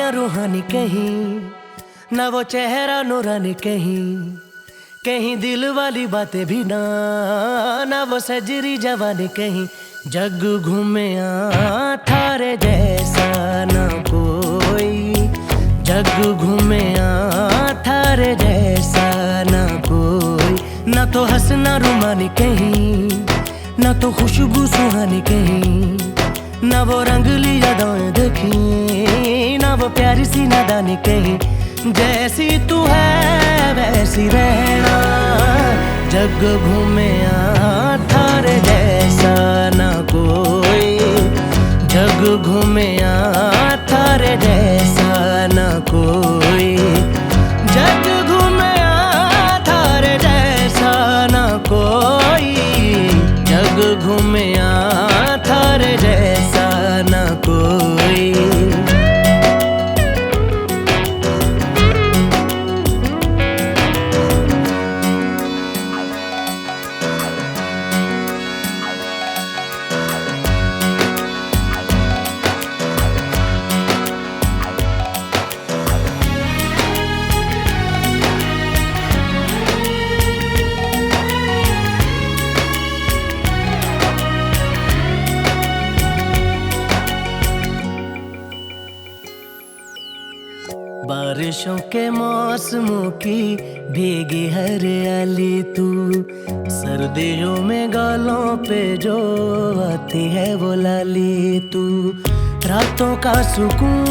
ना रूहानी कहीं, ना वो चेहरा नूरानी कहीं, कहीं दिल वाली बातें भी ना वो सजरी जवानी कहीं। जग घूमे थारे जैसा ना कोई, जग घूमे थारे जैसा ना कोई। ना तो हंसना रुमानी कहीं, ना तो खुशबू सुहानी कहीं, ना वो रंगली यादें देखी, ना वो प्यारी सी नादानी कहीं। जैसी तू है वैसी रहना, जग घूमे थारे जैसा ना कोई, जग घूमे थारे जैसा ना कोई, जग घूमे थारे जैसा ना कोई, जग घूमे थारे जैसा ना कोई। बारिशों के मौसमों की भीगी हरियाली तू, सर्दियों में गालों पे जो आती है वो लाली तू। रातों का सुकून,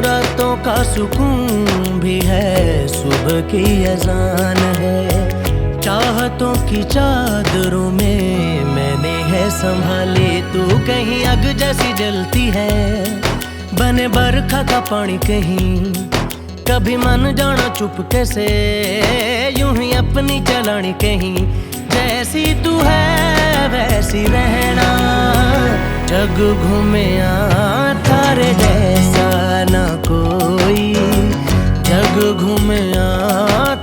रातों का सुकून भी है, सुबह की अजान है। चाहतों की चादरों में मैंने है संभाली तू, कहीं आग जैसी जलती है बने बरखा का पानी कहीं। कभी मन जाना चुपके से यूं ही अपनी चलानी कहीं। जैसी तू है वैसी रहना, जग घूमे थारे जैसा ना कोई, जग घूमे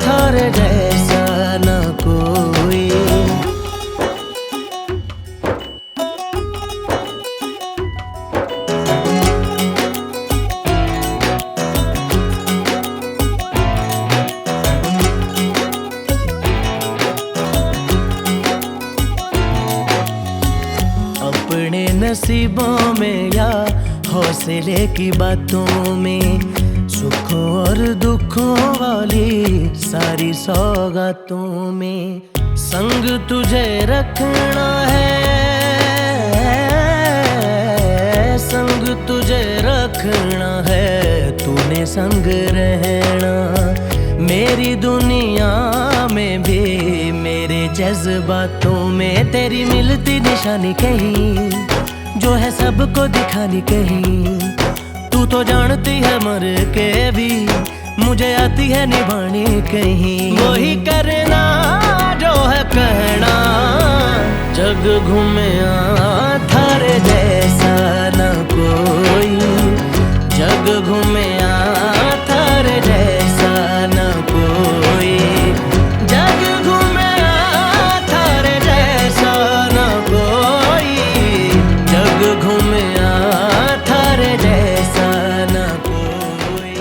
थारे जैसा ना कोई। अपने नसीबों में या हौसले की बातों में, सुखों और दुखों वाली सारी सौगातों में संग तुझे रखना है, संग तुझे रखना है, तूने संग रहना। मेरी दुनिया में भी मेरे जज्बातों में तेरी मिलती निशानी कहीं, जो है सबको दिखानी कहीं। तू तो जानती है मर के भी मुझे आती है निभानी कहीं। वही करना जो है कहना, जग घूमे थारे जैसा ना कोई, जग घूमे थारे जैसा ना कोई, जग घूमे थारे जैसा ना कोई, जग घूमे थारे जैसा ना कोई।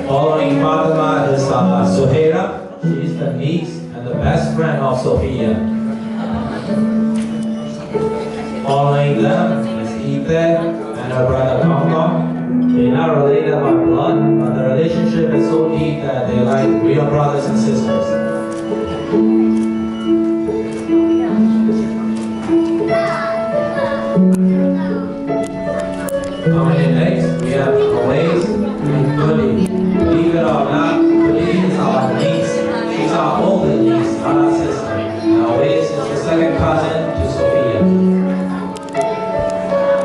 Following Fatima is Zuhaira. She's the niece and the best friend of Sophia. Following them is Ethan and her brother Kong. They're not related by blood, but the relationship is so deep that they're like real brothers and sisters. Coming in next, we have Awais and Goody. Believe it or not, Goody is our niece. She's our older niece, not our sister. Awais is the second cousin to Sophia.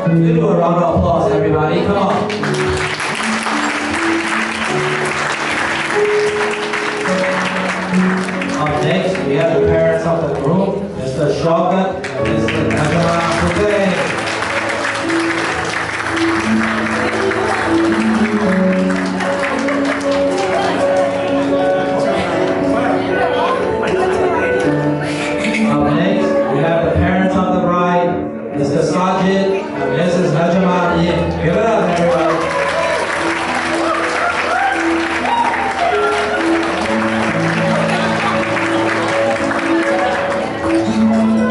Give you a round of applause, everybody. Come on. Up next, we have the parents of the group, Mr. Shaukat and Mr. Najma Hussain. Up next, we have the parents of the bride, Mr. Sajid and Mrs. Najma Yin. Give it up, everybody.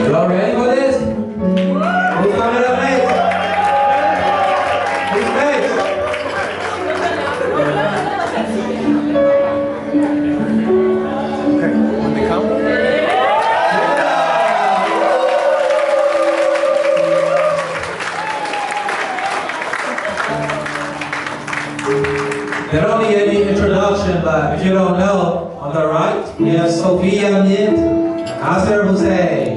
You all ready for this? Who's coming up next? Who's next? When they come? They don't need any introduction, but if you don't know, on the right, we have Sophia Mint and Asir Hussain.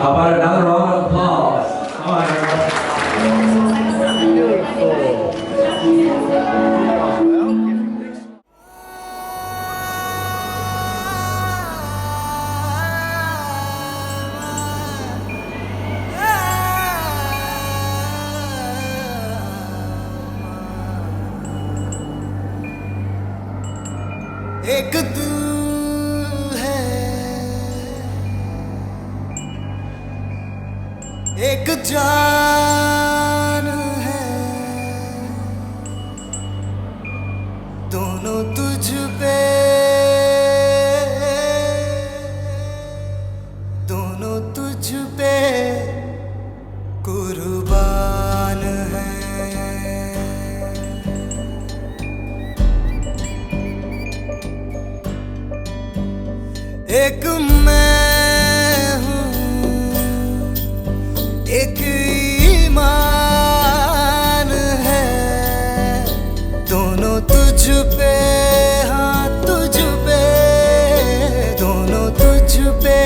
How about another round of applause? Come on, everyone. एक तू है, एक जान है, दोनों तुझ पे, दोनों तुझ पे कुर्बान है। एक मैं हूँ, एक ईमान है, दोनों तुझ पे, हाँ तुझ पे, दोनों तुझ पे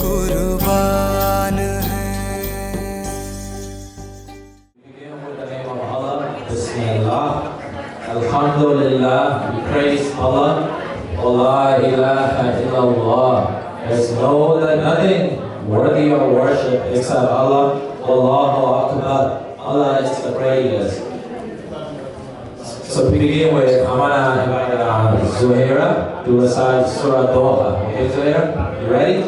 कुर्बान है। Begin with the name of Allah. Bismillah. Alhamdulillah. We praise Allah. Allah ilaha illallah. There's nothing worthy of worship except Allah. Allahu Akbar. Allah is the greatest. So we begin with Amana and Zuhaira to recite Surah Doha. Okay, Zuhaira? You ready?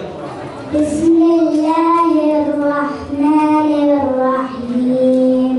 Bismillahirrahmanirrahim.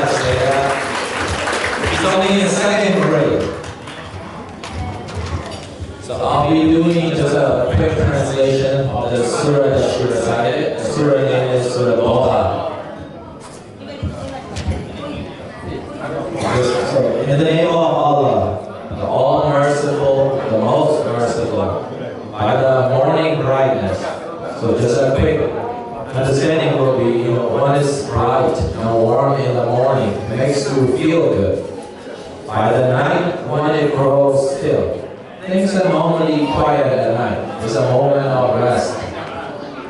nice, yeah. He's only in second grade. So I'll be doing just a quick translation of the surah that she recited. The surah name is Surah Boha. So, in the name of Allah, the all-merciful, the most merciful, by the morning brightness. So just a quick understanding will be, when it's bright and warm in the morning, it makes you feel good. By the night, when it grows still, things are normally quiet at night. It's a moment of rest.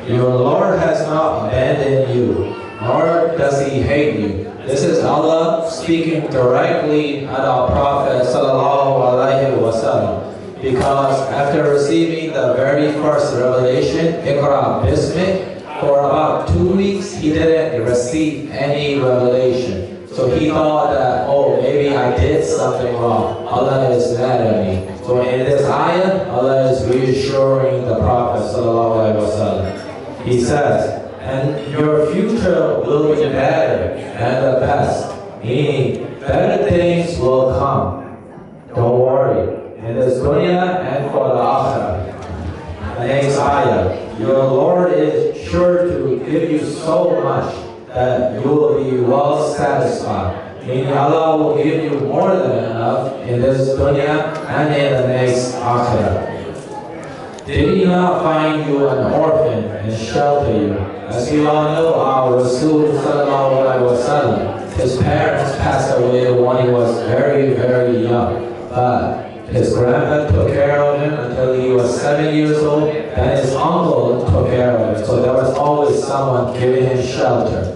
Your Lord has not abandoned you, nor does He hate you. This is Allah speaking directly at our Prophet sallallahu alaihi wasallam. Because after receiving the very first revelation, Iqra Bismillah, for about 2 weeks he didn't receive any revelation. So he thought that, maybe I did something wrong. Allah is mad at me. So in this ayah, Allah is reassuring the Prophet sallallahu alaihi wasallam. He says, and your future will be better and the best, meaning better things will come. Don't worry. In this dunya and for the akhirah. The next ayah, your Lord is sure to give you so much that you will be well satisfied. Meaning Allah will give you more than enough in this dunya and in the next akhirah. Did He not find you an orphan and shelter you? As you all know, our Rasul sallallahu alaihi wasallam, his parents passed away when he was very, very young. But his grandpa took care of him until he was 7 years old, and his uncle took care of him. So there was always someone giving him shelter.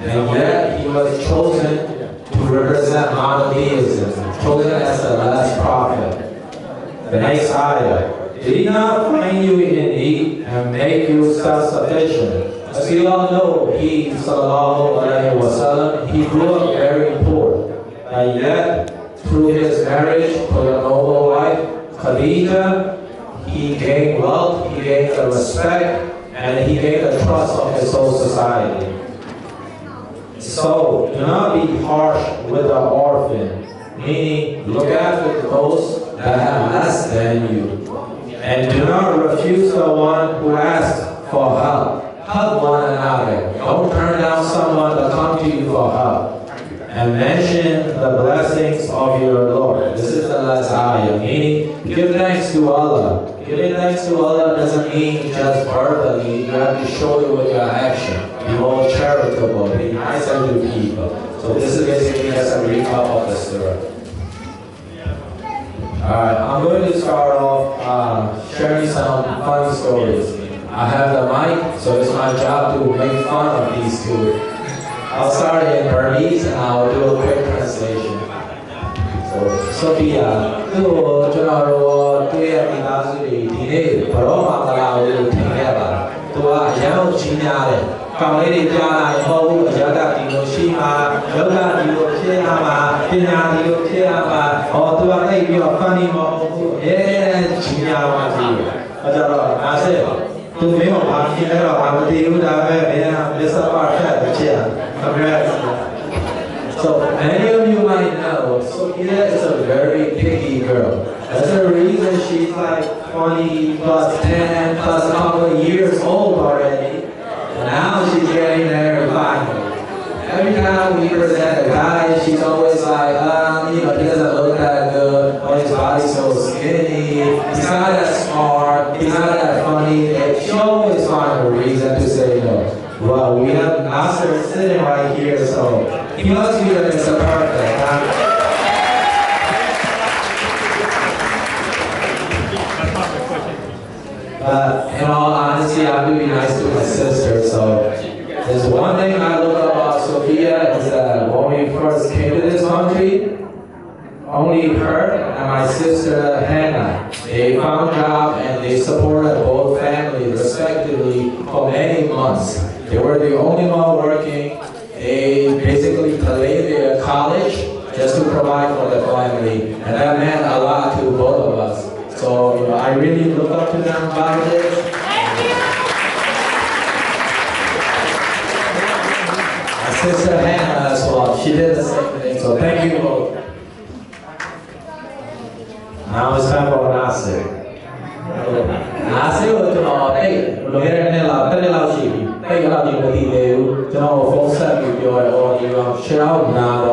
and yet he was chosen to represent monotheism, chosen as the last prophet. The next ayah. Did He not find you in need and make you self-sufficient? As you all know, he, sallallahu alaihi wasallam, he grew up very poor. And yet, through his marriage to the noble wife, Khadija, he gained wealth, he gained the respect, and he gained the trust of his whole society. So, do not be harsh with the orphan, meaning look after those that have less than you. And do not refuse the one who asks for help. Help one another. Don't turn down someone to come to you for help. And mention the blessings of your Lord. This is the last ayah, meaning give thanks to Allah. Giving thanks to Allah doesn't mean just verbally. You have to show it with your action. Be more charitable. Be nicer to people. So this is basically just a recap of the surah. Alright, I'm going to start off sharing some funny stories. I have the mic, so it's my job to make fun of these two. I'll start in Burmese and I'll do a quick translation. Sophia, သူ့ကိုကျွန်တော်တို့တွေ့ရမိသားစုတွေဒီနေ့ဘရောမကလာကိုထင်ခဲ့ပါတယ်။ သူကအရန်ကိုကြီးများတယ်။ကောင်လေးတွေကြားလာရင်ဟောဘူးအရကဒီလိုရှိမှာယောဂဒီလိုဖြစ်ရမှာပညာဒီလိုဖြစ်ရမှာဟောသူကအဲ့ပြီးတော့ funny မဟုတ်ဘူး။အဲကြီးများပါသေးတယ်။အဲကြတော့အားစေသူမင်းကဘာဖြစ်လဲတော့အာမတီဦးဒါပဲမင်းကမစ္စပါဖတ်တယ်ဖြစ်။ Congrats. So many of you might know, Sophia is a very picky girl. That's the reason she's like 20 plus 10 plus a couple of years old already. And now she's getting there finally. Every time we present a guy, she's always like, he doesn't look that good, or his body's so skinny, he's not that smart, he's not that funny. And she always finds a reason to say no. Well, we have Nasser sitting right here, so he must be the Mr. Perfect, huh? But in all honesty, I have to be nice to my sister, so there's one thing I love about Sophia is that when we first came to this country, only her and my sister Hannah, they found a job and they supported both families respectively for many months. They were the only one working. They basically delayed their college just to provide for the family. And that meant a lot to both of us. So I really look up to them about this. My sister Hannah as well, she did the same thing. So thank you both. Now it's time for Nasir. Nasir was look at it now. Tell it out, she. Hey, you have to be there. You know, full set with your audio. Share out now.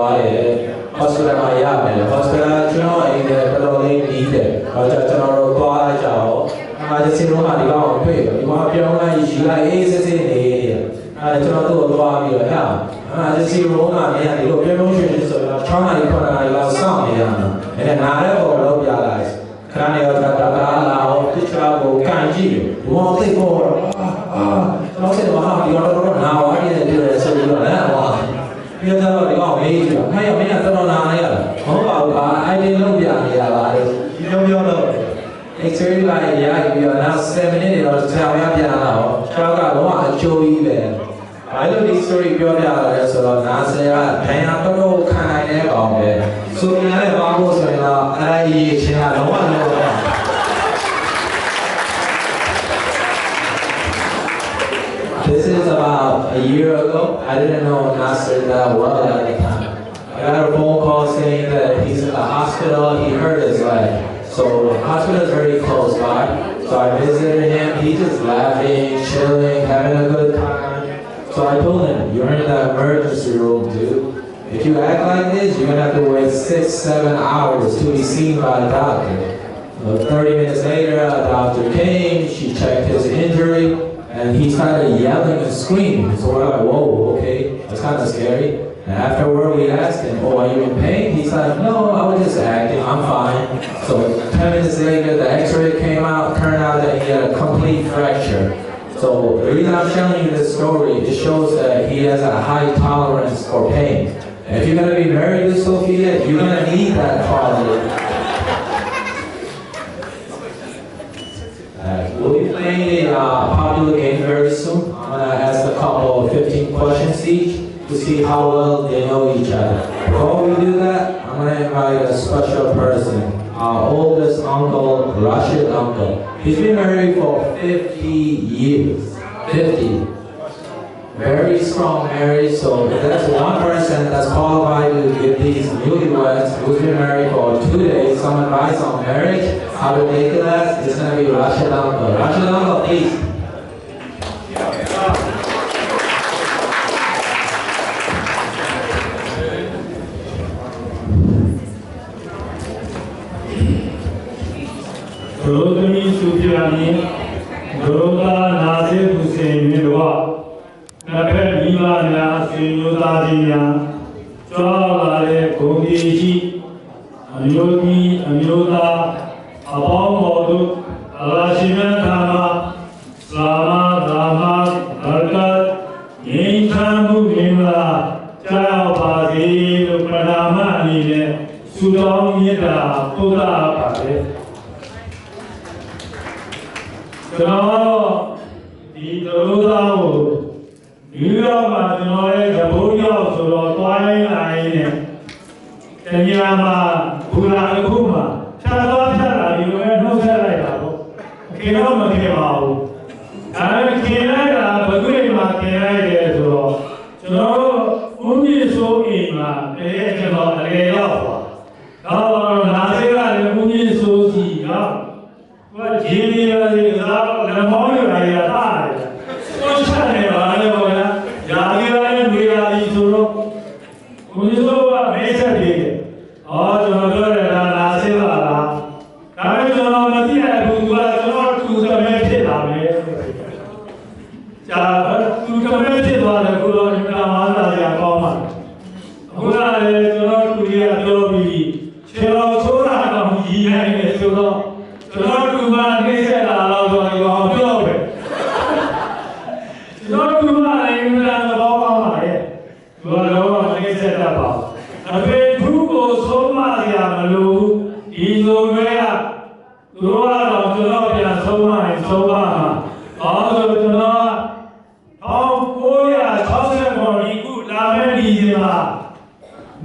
Hospital, my yard. Hospital, you know, in the building, need it. Or just another bar, job. I just see no money on paper. You want your money, she like aces in the area. I just not do a bar your help. I just see no money and you look at motion. So I'm trying to put a lot of sound here. And then I have all of your lives. Can you allow to travel? Can't you? You won't take more. Don't say, wow, you're not now. I didn't do it, so you don't have one. You're not major. Hey, I don't know here. Oh, I didn't know you are. You know, it's really like, yeah, you are now 7 minutes or tell me now. Child, I want to show you there. I know this story, you're there, so now say, I don't know, can I never? So, I never go so I don't want to know. This is about a year ago. I didn't know Nasir that well at the time. I got a phone call saying that he's in the hospital. He hurt his leg. So the hospital is very close by. So I visited him. He's just laughing, chilling, having a good time. So I told him, you're in the emergency room, dude. If you act like this, you're going to have to wait 6-7 hours to be seen by a doctor. 30 minutes later, a doctor came. She checked his injury. And he started yelling and screaming. So we're like, whoa, okay, that's kind of scary. And afterward, we asked him, oh, are you in pain? He's like, no, I was just acting, I'm fine. So 10 minutes later, the x-ray came out, turned out that he had a complete fracture. So the reason I'm telling you this story, it shows that he has a high tolerance for pain. And if you're going to be married to Sophia, you're going to need that quality. We'll be playing a popular game very soon. I'm going to ask a couple of 15 questions each to see how well they know each other. Before we do that, I'm going to invite a special person, our oldest uncle, Rashid uncle. He's been married for 50 years. 50. Very strong marriage, so if that's one person that's qualified to give these newlyweds who's been married for 2 days some advice on marriage, how to make it last, it's going to be Rashid uncle. Rashid uncle, please. Dorothy Sufiani, Dorota Nasir Hussein Milwa. Napel Imania, Sinyotadia, Chalare, Kogishi, Ayogi, Ayoda, Abamodu, Alashimantama, Slama, Dama, Darkat, Yinchamu, Himla, Chayapati, Pranamani, Sudam Yeda, Puda Pate. So, the Dorota. You are the body of the Twilight. Tanyama, Pula Kuma, Chalata, you were no Salado. Kinom came out. I can't but we might get so only so in my election of the lay off. Now, Nazira, only so see up. What Jimmy is up, the morning I died. What's happening?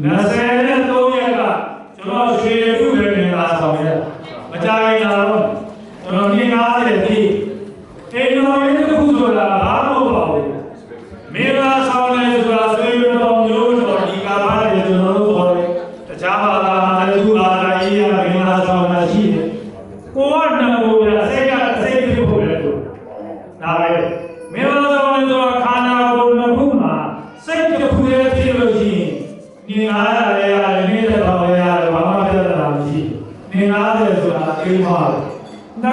Nasir Australia too very last of it. But I know, running out of the they know in the Kuzula, Ramo. Mela sound is a favorite of news or Nikaba is another for the Java, the Tula, Mela sound as she. What number will I say? I say people. Now, Mela sound is a Kana or Nabuma. Say the Puya theology. Nina, Nina, Ramji. Nina is a Kimar. Now,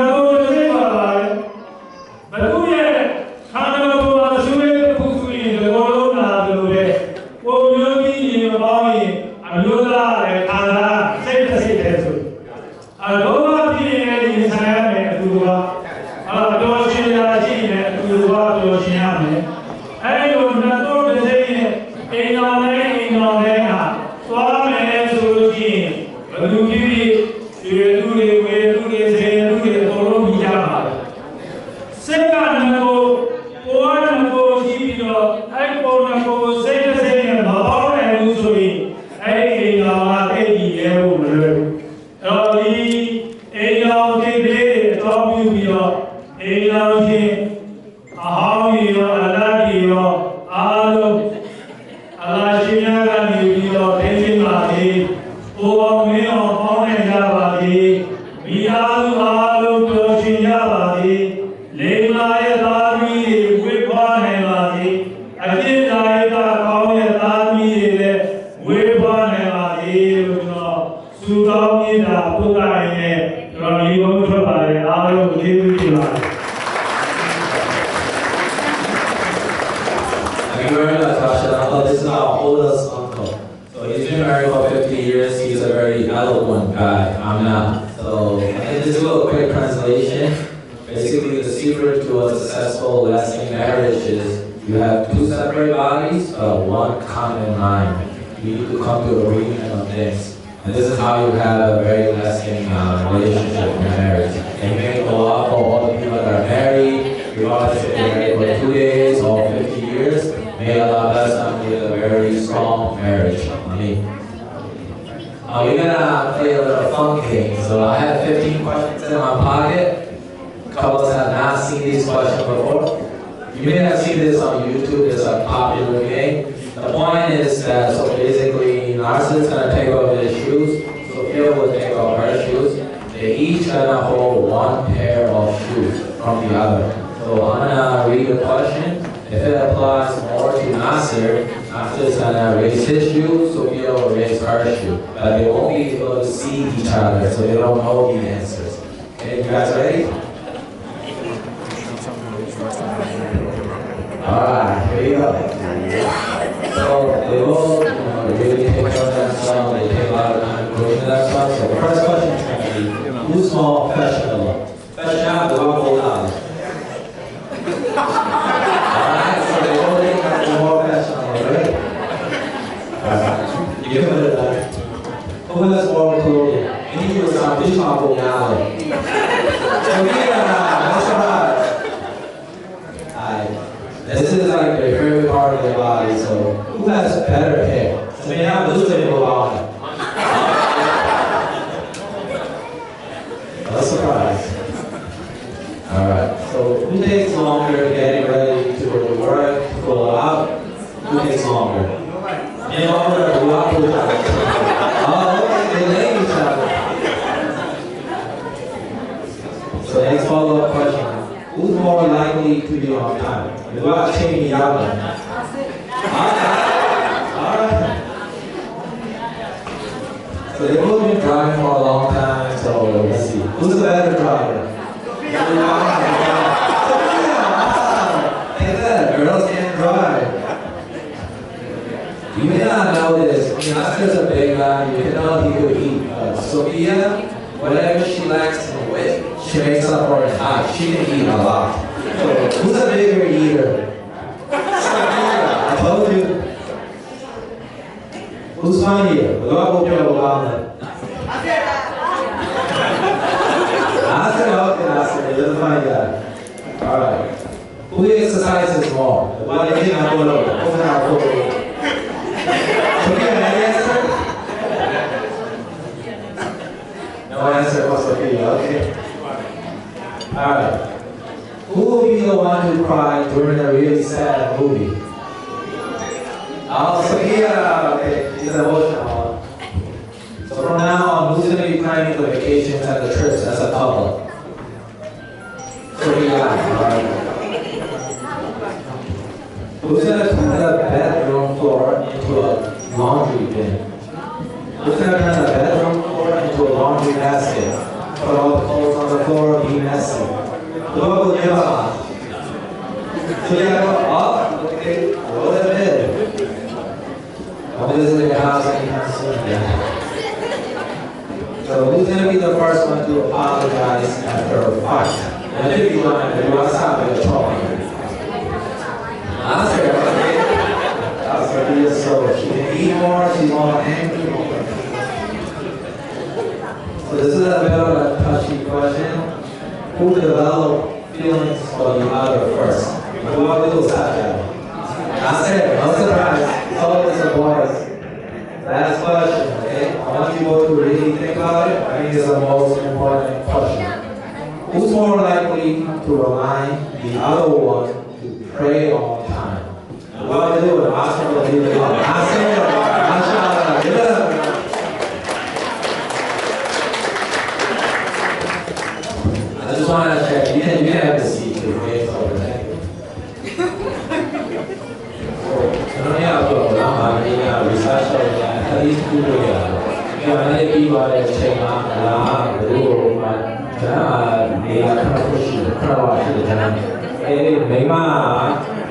but who yet? Kana was Suez, Pussy, the Golona, the way. Oh, you'll be in your body, and Lula, and Kana, say the same. Aloha, in Siam, and Dua, Adoshina, and Dua, Doshiame. I don't know the same. In our name, Swami, Suruki, Luki, This is our oldest uncle. So he's been married for 50 years. He's a very eloquent guy. I'm not. So I just do a quick translation. Basically, the secret to a successful, lasting marriage is you have two separate bodies, but one common mind. You need to come to agreement on things. And this is how you have a very lasting relationship in marriage. And you can go out for all the people that are married, regardless if they're married for 2 days or 50 years. May Allah bless them with a very strong marriage. Ameen. We're gonna play a little fun game. So I have 15 questions in my pocket. Couples have not seen these questions before. You may have seen this on YouTube. It's a popular game. The point is that, so basically, Narcissus is gonna take off his shoes. Sophia will take off her shoes. They each gonna hold one pair of shoes from the other. So I'm gonna read the question. If it applies more to Nasir, Nasir is gonna raise his shoe, Sophia will raise her shoe. But they won't be able to see each other, so they don't know the answers. Okay, you guys ready? Alright, here you go. So they will really take care of themselves, they take a lot of time growing themselves. So the first question is going to be, who's more fashionable? Fashionable, do I hold on? Alright, so they will take more fashionable, right? Alright, you give it a time. Who has more clothing? Any of you are this one go now. So that's right. This is like the favorite part of their body, so who has better hair? So we have this thing go on. No surprise. Alright, so who takes longer getting ready to go to work, to go out? Who takes longer? You know, go out to each other. Oh, okay, they lay each other. So next follow-up question. Who's more likely to be on time? Without changing out. Alright. So they've both been driving for a long time, so let's see. Who's the better driver? Like that, girls can't drive. You may not know this. Nasir's a big guy, you can know he could eat. Sophia, whatever she lacks in weight, she makes up for it high. She can eat a lot. So who's a bigger eater? I told you. Who's funnier? I said, you're the funny guy. Alright. Who exercises more? Why did you not go over? Who's not go over? So give me an answer. No answer for Sophia, okay. Alright. Who will be the one to cry during a really sad movie? Oh, Sophia, okay, she's emotional. So from now on, who's going to be planning the vacations and the trips as a couple? Sophia, alright. Who's going to turn the bedroom floor into a laundry bin? Who's going to turn the bedroom floor into a laundry basket? Put all the clothes on the floor, be messy. Who will give up? So you gotta go up, okay, roll it in. I'm visiting your house anytime soon. So who's going to be the first one to apologize after a fight? And if you want to do what's happening with talking. Answer, okay? That's her real soul. She can eat more, she's more angry. So this is a bit of a touchy question. Who developed feelings for the other first? Who will do that? Answer, no surprise. It's always the boys. Last question, okay? I want you both to really think about it. I think it's the most important question. Who's more likely to remind the other one to pray on time? What do you do? Ask them to leave it up. Ask them, mashallah, give it up. I just wanted to check. You can have the seat too, okay? So, research hadith ku ya ya ne bi ba de chain ma la ru ma da ne ya ka ko shi ka wa shi da nan mai ma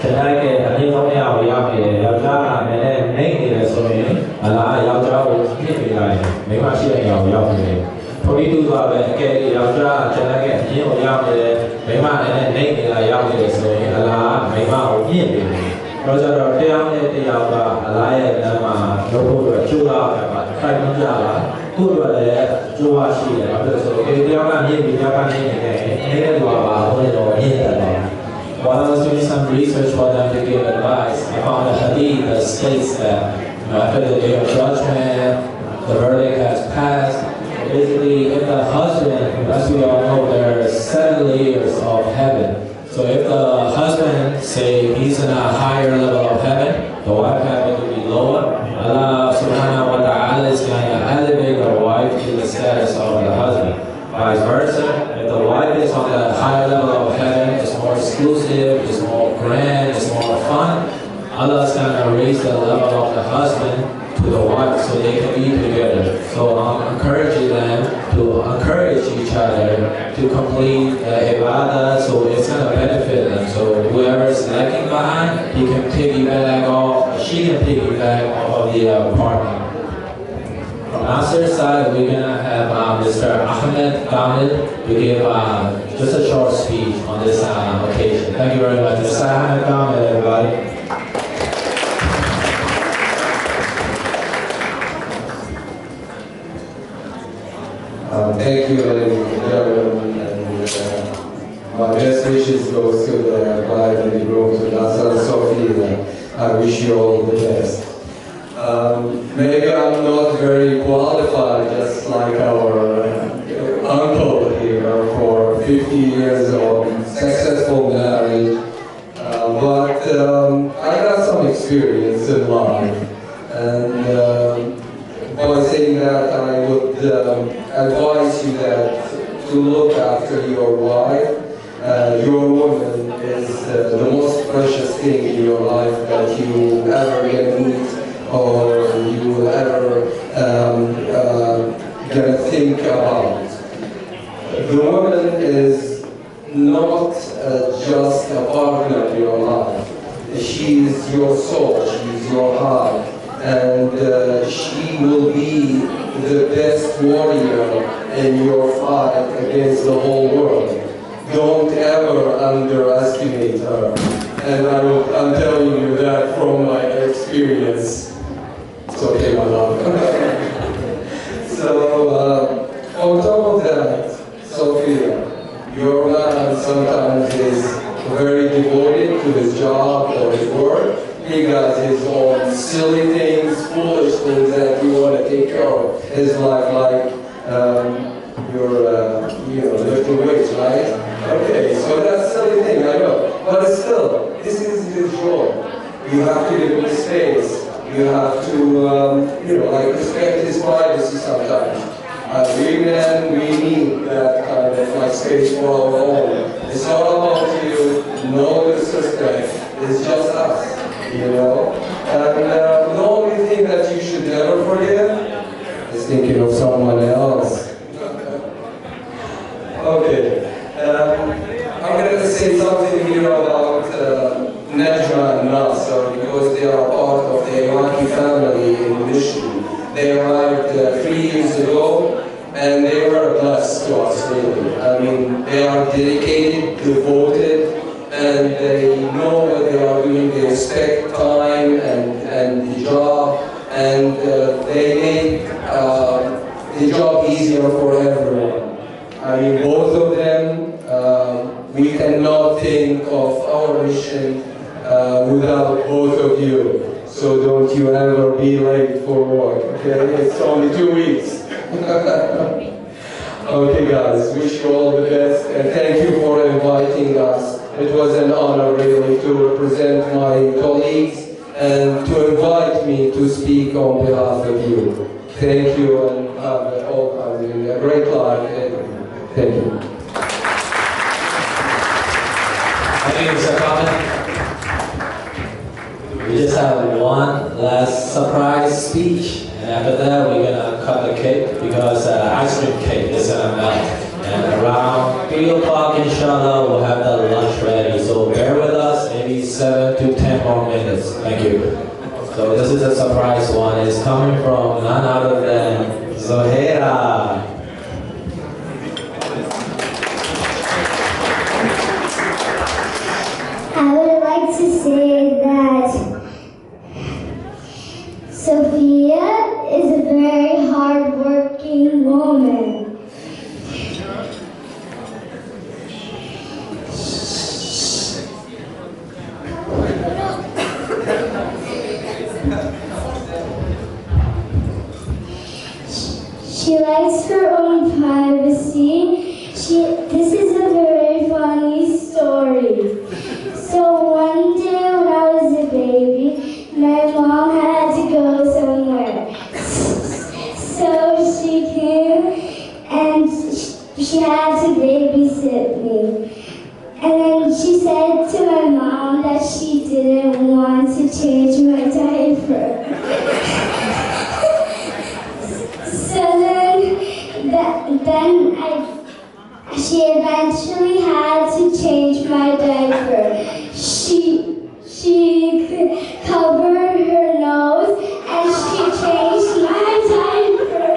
da ke a neဆုံးရအောင်ရောက်နေတယ်ယောက်ျားကလည်းနေနေတယ်ဆိုရင်အလားယောက်ျားကိုပြစ်ပေးလိုက်မိန်းမရှိတဲ့အရာကိုရောက်နေတယ်ထိုဒီတူစွာပဲအကယ်၍ယောက်ျားကကျွန်တော်ကအရင်ကိုရောက်နေတယ်မိန်းမလည်းနေနေတာရောက်နေတယ်ဆိုရင်အလားမိန်းမကိုပြစ်ပေးတယ်တော့ကျတော့တရားနဲ့တရားကအလားရဲ့လမ်းမှာလုပ်ဖို့အတွက်ကြိုးစားရမှာခိုင်နှုန်းကြတာကိုယ်တို့လည်းကြိုးစားရှိတယ်ဘာလို့လဲဆိုတော့တရားကမြင့်ပြီးတရားကနေနေတယ်နေတဲ့လူကပါဘုန်းတော်ရင်းတယ် While I was doing some research for them to give advice, I found a hadith that states that after the day of judgment, the verdict has passed. Basically, if the husband, as we all know, there are 7 layers of heaven. So if the husband, say, he's in a higher level of heaven, the wife happens to be lower, Allah subhanahu wa ta'ala is going to elevate the wife to the status of the husband. Vice versa, if the wife is on the higher level of heaven, it's more exclusive, it's more grand, it's more fun, Allah is going to raise the level of the husband to the wife so they can be together. So I'm encouraging them to encourage each other to complete the ibadah, so it's going to benefit them. So whoever is lagging behind, he can piggyback off, she can piggyback off of the partner. From Nasir's side, we're going to have Mr. Ahmed Kamil to give just a short speech on this occasion. Thank you very much. Mr. Ahmed Kamil, everybody. Thank you, ladies and gentlemen, and my best wishes goes to the bride and the groom, to Nasser and Sophia. I wish you all the best. Maybe I'm not very qualified, just like our uncle here, for 50 years of successful marriage, but I got some experience in life, and by saying that, I would advise you that to look after your wife. Your woman is the most precious thing in your life that you ever get to meet or you will ever gonna think about. The woman is not just a partner in your life. She is your soul, she is your heart. And she will be the best warrior in your fight against the whole world. Don't ever underestimate her. And I'm telling you that from my experience. It's okay, my love. So, on top of that, Sophia, your man sometimes is very devoted to his job or his work. He got his own silly things, foolish things that you want to take care of his life, like you're lifting weights, right? Okay, so that's a silly thing, I know. But still, this is his job. You have to give him space. You have to, respect his privacy sometimes. We men, we need that kind of space for our own. It's not about you, no disrespect. It's just us, And the only thing that you should never forget is thinking of someone else. Okay. I'm going to say something here about Najma and Nasser because they are part of the Iraqi family in Michigan. They arrived 3 years ago and they were blessed to us, really. I mean, they are dedicated, devoted, and they know what they are doing. They respect time and the job, and they make the job easier for everyone. I mean, both of them, we cannot think of our mission without both of you. So don't you ever be late for work, okay? It's only 2 weeks. Okay guys, wish you all the best and thank you for inviting us. It was an honor really to represent my colleagues and to invite me to speak on behalf of you. Thank you and have a great life. Thank you. Thank you, Mr. Common. We just have one last surprise speech, and after that we're gonna cut the cake because ice cream cake is gonna melt. And around 3 o'clock, inshallah, we'll have the lunch ready. So bear with us, maybe 7 to 10 more minutes. Thank you. So this is a surprise one. It's coming from none other than Zohaira. I would like to say that Sophia is a very hard-working woman. She likes her own privacy. This is a very funny story. So one day when I was a baby, my mom had to go somewhere. So she came and she had to babysit me. And then she said to my mom that she didn't want to change my diaper. She eventually had to change my diaper. She covered her nose and she changed my diaper.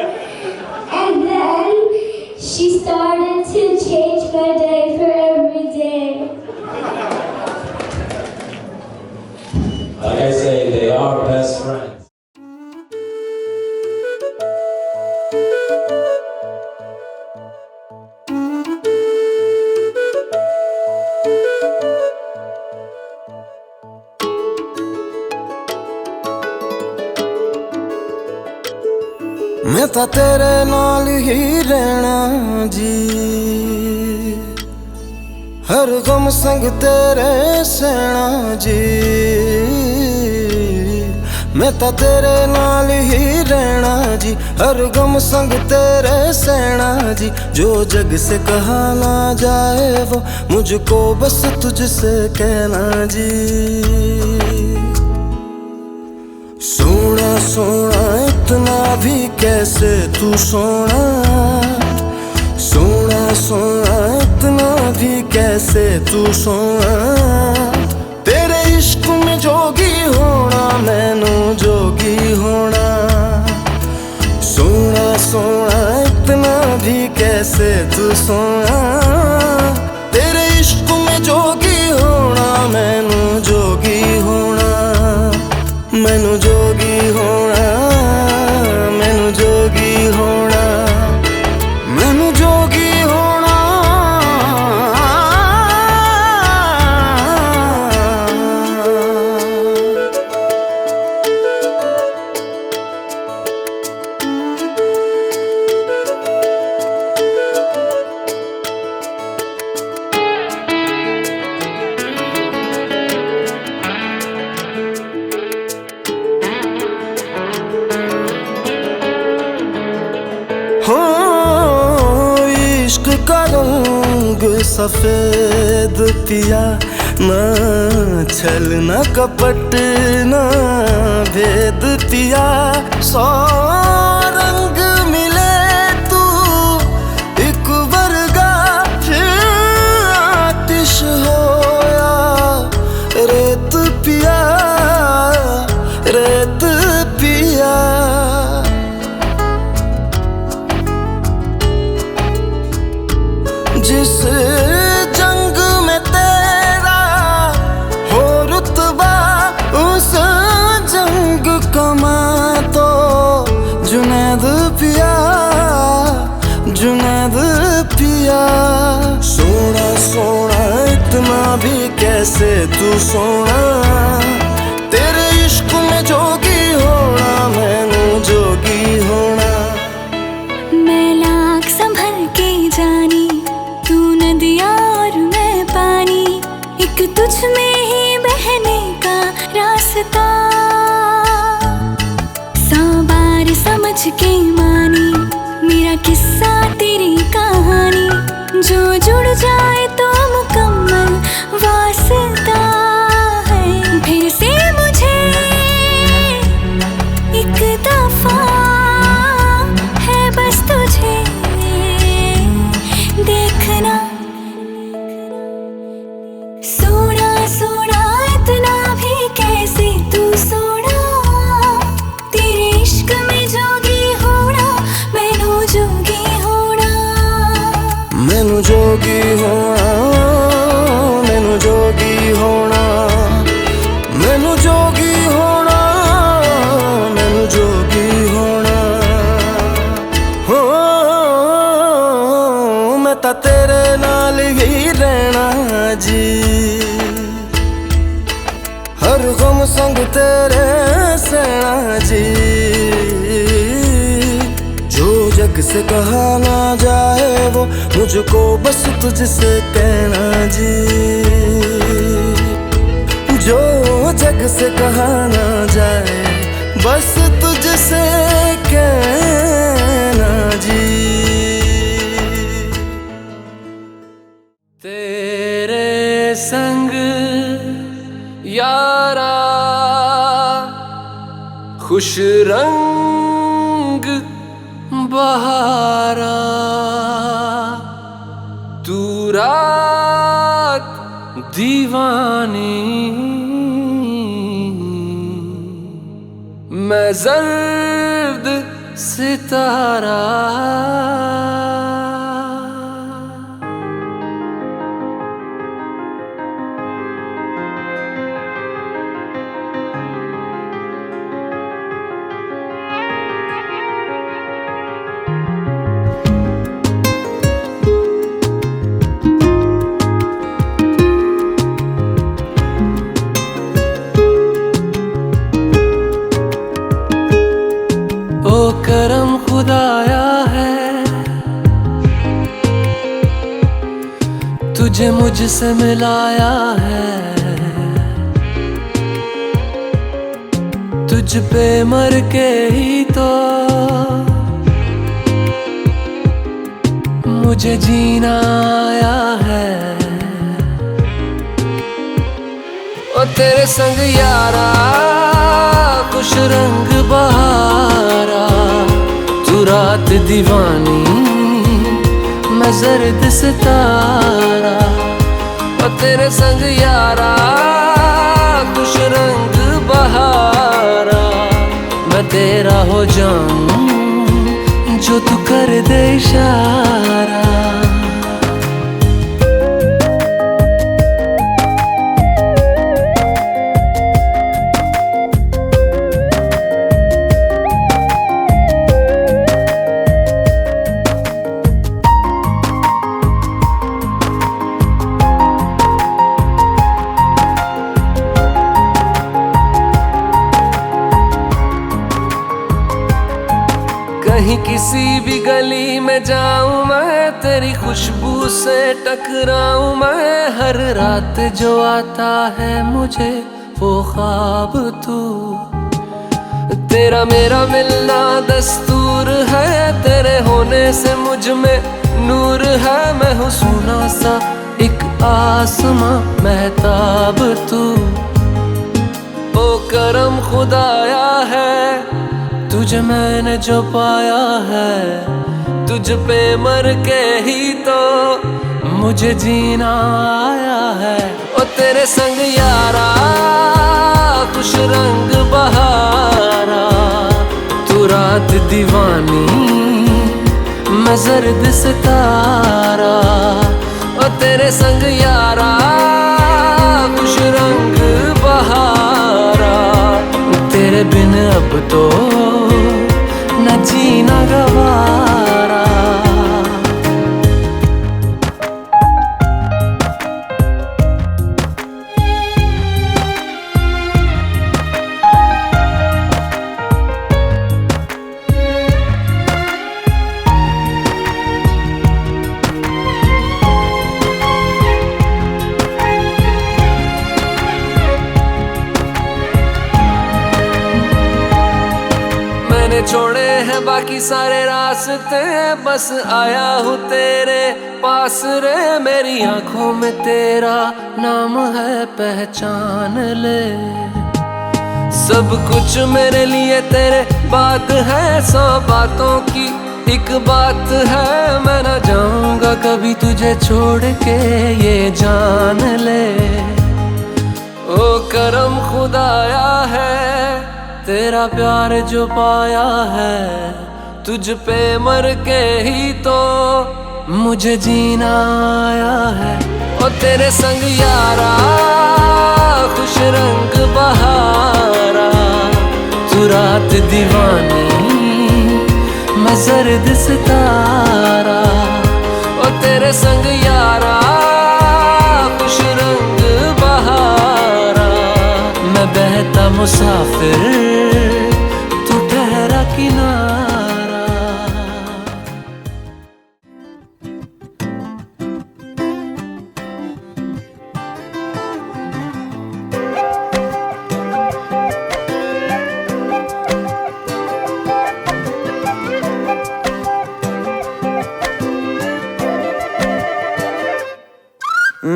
And then she started to change my diaper every day. Like I say, they are best friends. मैं तां तेरे नाल ही रहना जी, हर गम संग तेरे सहना जी। मैं तां तेरे नाल ही रहना जी, हर गम संग तेरे सहना जी। जो जग से कहा ना जाए वो मुझको बस तुझसे कहना जी। सोना सोना इतना भी कैसे तू सोना, सोना सोना इतना भी कैसे तू सोना। तेरे इश्क में जोगी होना मैनू जोगी होना। सोना सोना इतना भी कैसे तू सोना। तेरे इश्क में जोगी होना मैनू जोगी होना। मैनू जोगी होना, मैनू जोगी होना, मैनू जोगी होना। सफेद पिया, ना छल ना कपट ना भेद पिया। 100 रंग मिले तू एक वर्गा, फिर आतिश होया रेत पिया, रेत पिया। जिस जंग में तेरा हो रुतबा, उस जंग कमा तो जुनैद पिया, जुनैद पिया। सोना सोना इतना भी कैसे तू सोना, तेरे इश्क में जोगी होना, मैनू जोगी होना। मैं लाख संभल के जानी, तू नदिया और मैं पानी, एक तुझ में ही बहने का रास्ता। 100 बार समझ के मानी मेरा किस्सा तेरी कहानी, जो जुड़ जाए तो मुकम्मल वास्ता है। फिर से मुझे एक दफा है बस तुझे देखना। सोना सोना इतना भी कैसे तू सोना, तेरे इश्क में जोगी होना, मैनू जोगी होना। मैनू जोगी होना, मैनू जोगी होना, मैनू जोगी होना, मैनू जोगी होना। हो मैं तां तेरे नाल ही रहना जी, हर गम संग तेरे सहना जी। जो जग से कहा ना जाए वो मुझको बस तुझसे कहना जी, जो जग से कहा ना जाए बस तुझसे कहना जी। तेरे संग यारा खुश रंग बहारा, तू रात दीवानी, मैं जर्द सितारा। करम खुदाया है तुझे मुझसे मिलाया है, तुझ पे मर के ही तो मुझे जीना आया है। ओ तेरे संग यारा खुश रंग बहारा, तू रात दीवानी मैं जर्द सितारा। ओ तेरे संग यारा खुश रंग बहारा, मैं तेरा हो जाऊं जो तू कर दे इशारा। कहीं किसी भी गली में जाऊं मैं, तेरी खुशबू से टकराऊं मैं। हर रात जो आता है मुझे वो ख्वाब तू, तेरा मेरा मिलना दस्तूर है। तेरे होने से मुझ में नूर है मैं हूँ सोना सा एक आसमां महताब तू। ओ करम खुदाया है तुझे मैंने जो पाया है, तुझ पे मर के ही तो मुझे जीना आया है। ओ तेरे संग यारा खुश रंग बहारा, तू रात दीवानी मैं जर्द सितारा। ओ तेरे संग यारा खुश रंग बहारा, तेरे बिन अब तो न जीना गवारा। मैंने छोड़े हैं बाकी सारे रास्ते, बस आया हूँ तेरे पास रे। मेरी आंखों में तेरा नाम है पहचान ले, सब कुछ मेरे लिए तेरे बात है। 100 बातों की एक बात है, मैं ना जाऊंगा कभी तुझे छोड़ के ये जान ले। ओ करम खुदाया है तेरा प्यार जो पाया है, तुझ पे मर के ही तो मुझे जीना आया है। ओ तेरे संग यारा खुश रंग बहारा, तू रात दीवानी मैं जर्द सितारा। ओ तेरे संग यारा खुश रंग बहारा, मैं बहता मुसाफिर तू ठहरा किनारा।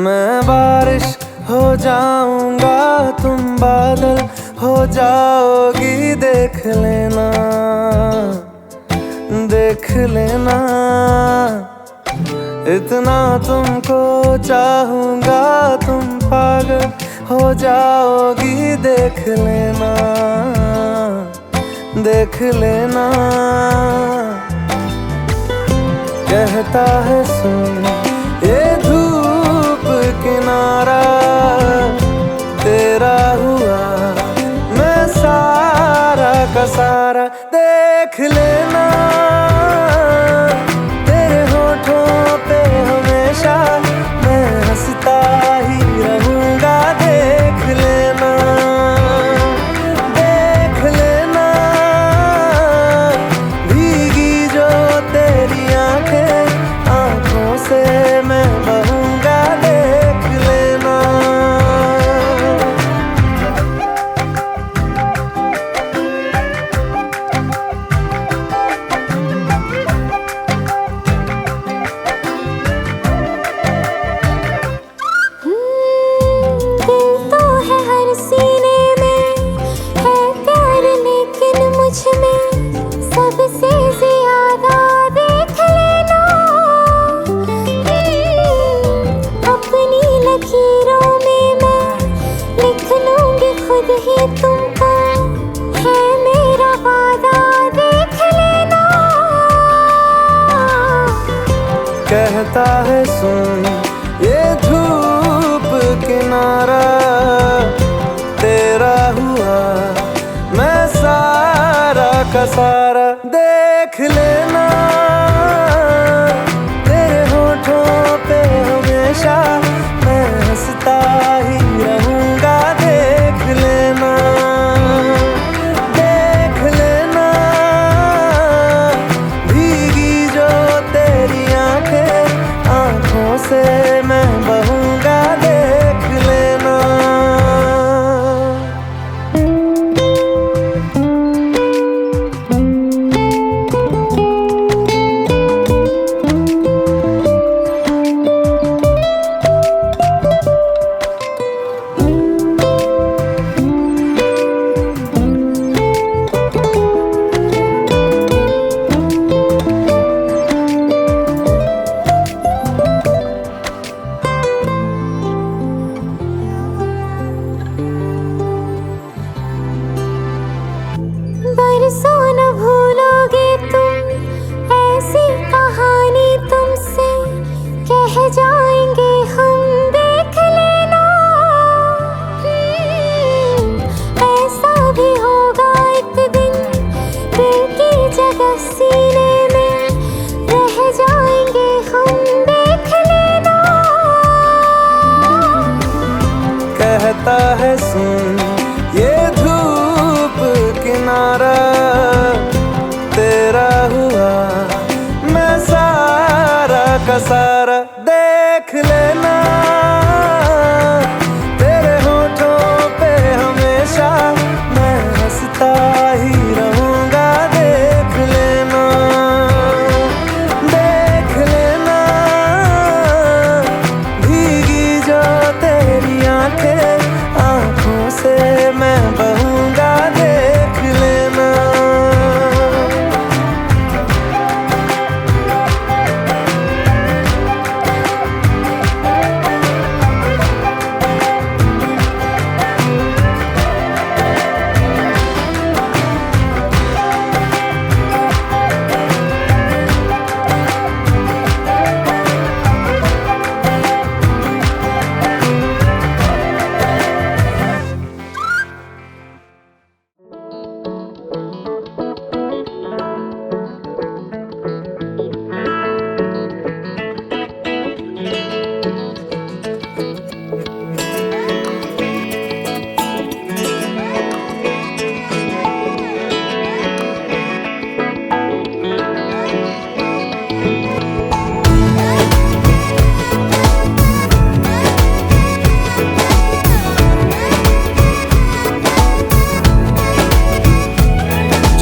मैं बारिश हो जाऊंगा तुम बादल हो जाओगी, देख लेना देख लेना। इतना तुमको चाहूंगा तुम पागल हो जाओगी, देख लेना देख लेना। कहता है सुन ये धूप किनारा, तेरा हुआ मैं सारा का सारा, देख लेना। तेरे होठों पे हमेशा मैं हंसता ही रहूंगा, देख लेना देख लेना। भीगी जो तेरी आंखें आंखों से मैं बहूंगा, देख लेना। दिल तो है हर सीने में, है प्यार लेकिन मुझ में सबसे ज्यादा देख लेना। अपनी लकीरों में मैं लिख लूंगी खुद ही तुमको, है मेरा वादा देख लेना। कहता है सुन ये धूप किनारा, तेरा हुआ मैं सारा का सारा, देख लेना। तेरे होठों पे हमेशा मैं हंसता ही रहूंगा, देख लेना देख लेना। भीगी जो तेरी आंखें आंखों से मैं बहूंगा, देख लेना। 嗯。का सारा देख लेना, तेरे होठों पे हमेशा मैं हंसता ही रहूंगा। देख लेना, देख लेना, भीगी जो तेरी आंखें, आंखों से मैं बहूंगा। देख लेना।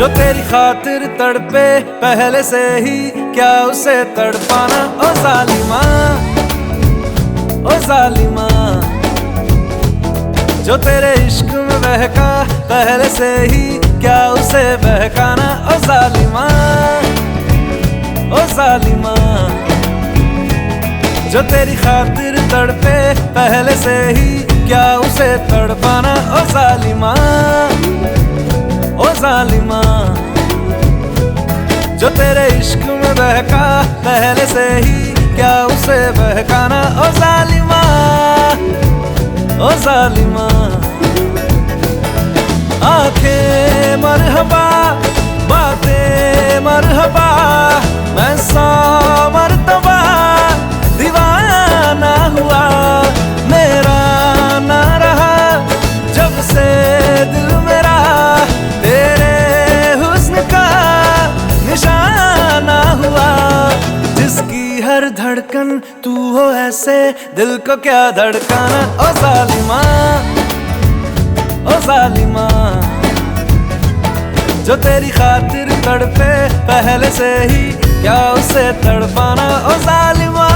जो तेरी खातिर तड़पे पहले से ही, क्या उसे तड़पाना। ओ जालिमा, ओ जालिमा, जो तेरे इश्क में बहका पहले से ही, क्या उसे बहकाना। ओ जालिमा, ओ जालिमा, जो तेरी खातिर तड़पे पहले से ही, क्या उसे तड़पाना। ओ जालिमा, ओ जालिमा, जो तेरे इश्क में बहका पहले से ही, क्या उसे बहकाना। ओ जालिमा, ओ जालिमा, आंखें मरहबा, बातें मरहबा, मैं 100 मरतबा दीवाना हुआ। मेरा ना रहा जब से दिल मेरा, तेरे हुस्न का निशाना हुआ। जिसकी हर धड़कन तू हो ऐसे, दिल को क्या धड़काना। ओ जालिमा, ओ जालिमा, जो तेरी खातिर तड़पे पहले से ही, क्या उसे तड़पाना। ओ जालिमा,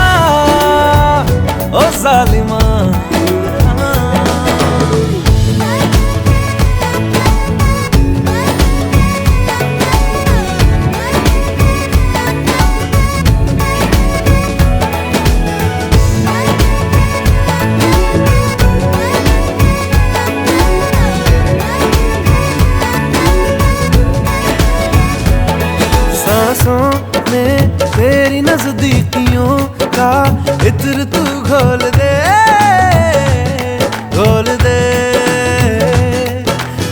ओ जालिमा। सांसों में तेरी नजदीकियों का इत्र तू घोल दे, घोल दे।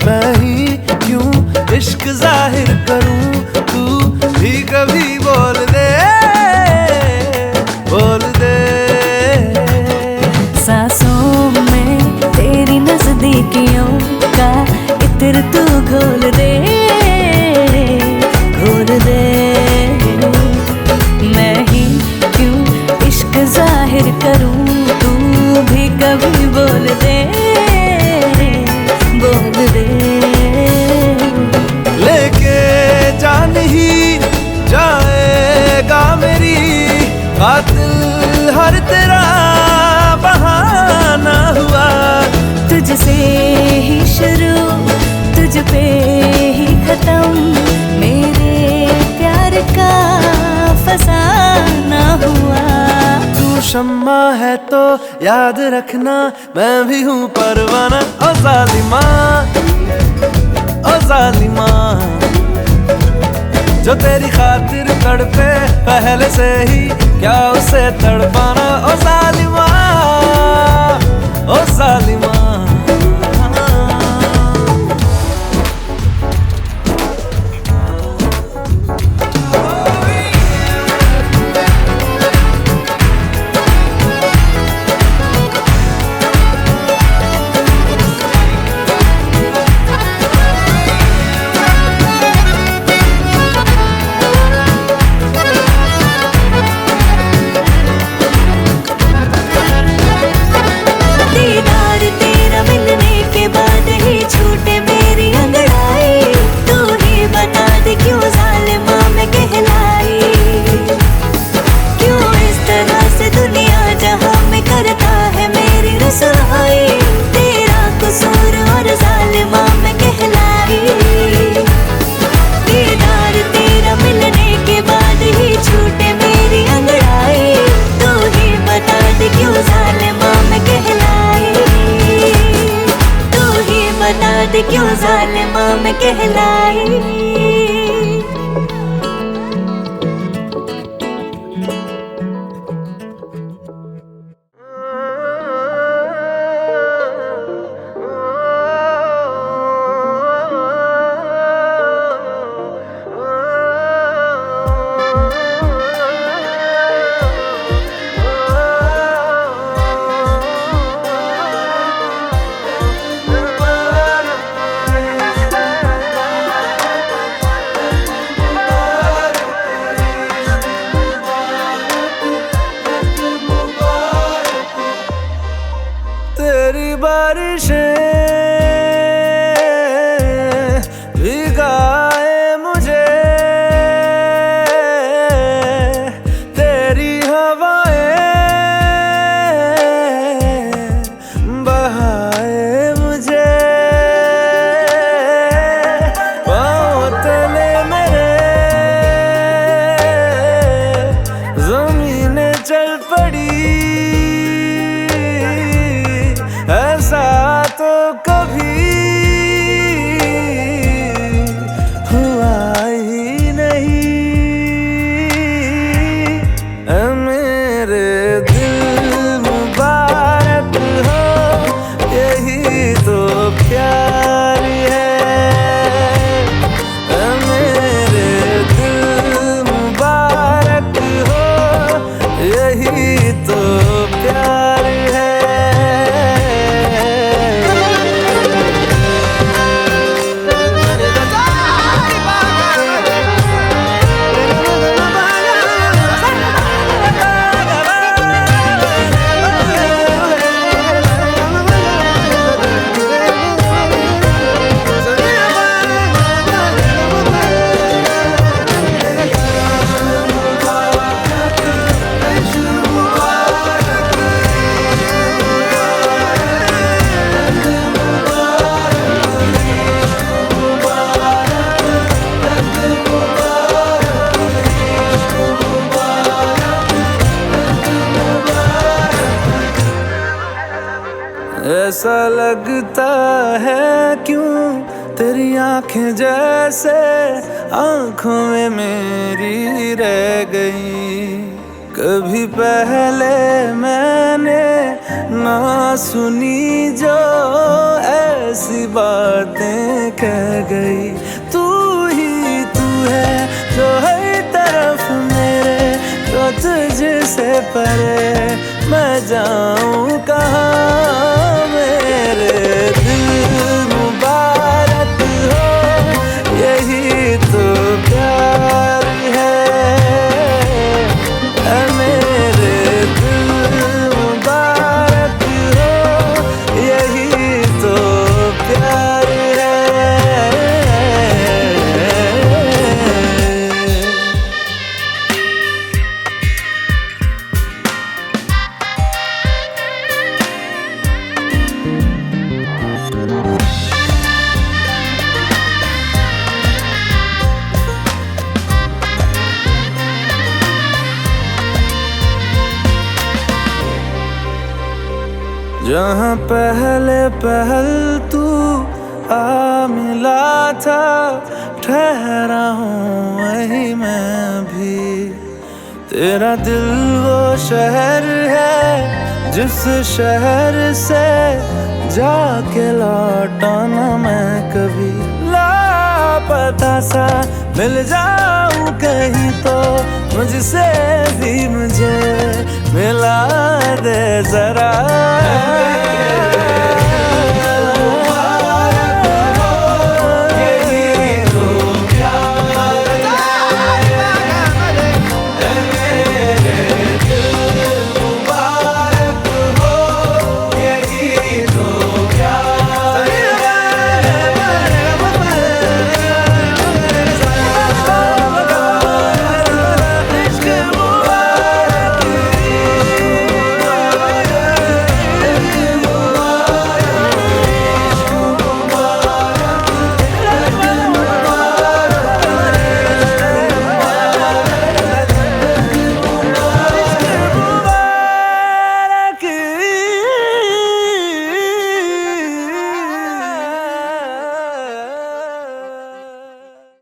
मैं ही क्यों इश्क जाहिर करूं, तू भी कभी बोल दे, बोल दे। सांसों में तेरी नजदीकियों का इत्र तू घोल दे, घोल दे। मैं ही क्यों इश्क जाहिर करूं, तू भी कभी बोल दे, बोल दे। लेके जान ही जाएगा मेरी, कातिल हर तेरा बहाना हुआ। तुझसे ही शुरू, तुझ पे ही खत्म, मेरे प्यार का फसाना हुआ। तू शम्मा है तो याद रखना, मैं भी हूँ परवाना। ओ जालिमा, ओ जालिमा, जो तेरी खातिर तड़पे पहले से ही, क्या उसे तड़पाना। ओ जालिमा, ओ जालिमा। क्यों जालिमा मैं कहलाई। तेरी बारिशें भिगाए मुझे, तेरी हवाएं बहाए मुझे। पाँव तले मेरे ज़मीनें चल पड़ी, ऐसा तो कभी हुआ ही नहीं। ऐ मेरे दिल मुबारक हो, यही तो प्यार है। ऐ मेरे दिल मुबारक हो, यही तो प्यार है। ऐसा लगता है क्यों तेरी आंखें जैसे आंखों में मेरी रह गई। कभी पहले मैंने ना सुनी जो ऐसी बातें कह गई। तू ही तू है जो हर तरफ मेरे, तो तुझसे परे मैं जाऊं कहाँ। मेरे दिल मुबारक हो, यही तो प्यार है। ऐ मेरे दिल मुबारक हो, यही तो प्यार है। जहाँ पहले पहल तू आ मिला था, ठहरा हूँ वही मैं भी। तेरा दिल वो शहर है जिस शहर से जाके लौटा ना मैं कभी। लापता सा मिल जाऊं कहीं तो मुझसे भी मुझे मिला दे जरा।